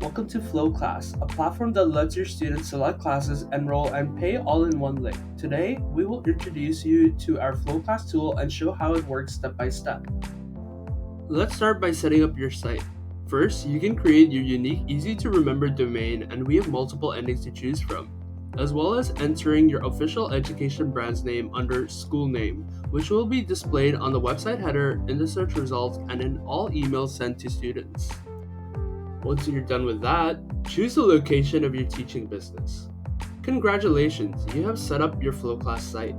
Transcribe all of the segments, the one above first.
Welcome to Flowclass, a platform that lets your students select classes, enroll, and pay all in one link. Today, we will introduce you to our Flowclass tool and show how it works step by step. Let's start by setting up your site. First, you can create your unique, easy-to-remember domain, and we have multiple endings to choose from, as well as entering your official education brand's name under school name, which will be displayed on the website header, in the search results, and in all emails sent to students. Once you're done with that, choose the location of your teaching business. Congratulations, you have set up your Flowclass site.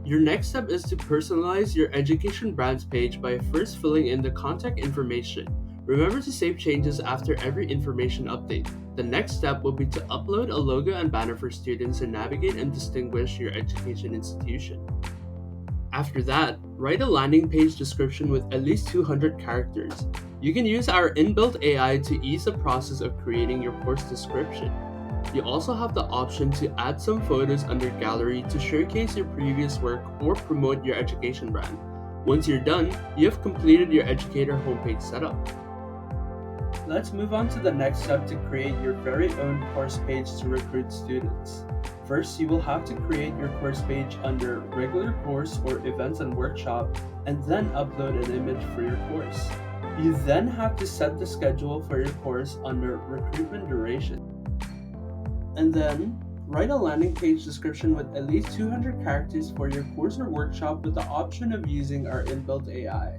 Your next step is to personalize your education brands page by first filling in the contact information. Remember to save changes after every information update. The next step will be to upload a logo and banner for students to navigate and distinguish your education institution. After that, write a landing page description with at least 200 characters. You can use our inbuilt AI to ease the process of creating your course description. You also have the option to add some photos under Gallery to showcase your previous work or promote your education brand. Once you're done, you have completed your educator homepage setup. Let's move on to the next step to create your very own course page to recruit students. First, you will have to create your course page under regular course or events and workshop, and then upload an image for your course. You then have to set the schedule for your course under recruitment duration. And then, write a landing page description with at least 200 characters for your course or workshop with the option of using our inbuilt AI.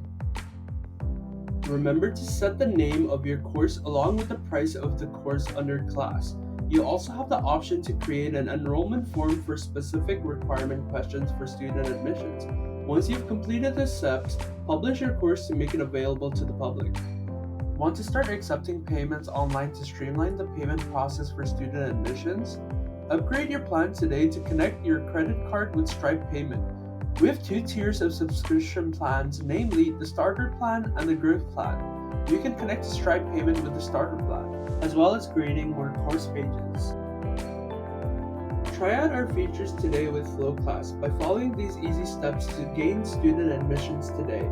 Remember to set the name of your course along with the price of the course under class. You also have the option to create an enrollment form for specific requirement questions for student admissions. Once you've completed the steps, publish your course to make it available to the public. Want to start accepting payments online to streamline the payment process for student admissions? Upgrade your plan today to connect your credit card with Stripe payment. We have two tiers of subscription plans, namely the starter plan and the growth plan. You can connect to Stripe payment with the starter plan, as well as creating more course pages. Try out our features today with Flowclass by following these easy steps to gain student admissions today.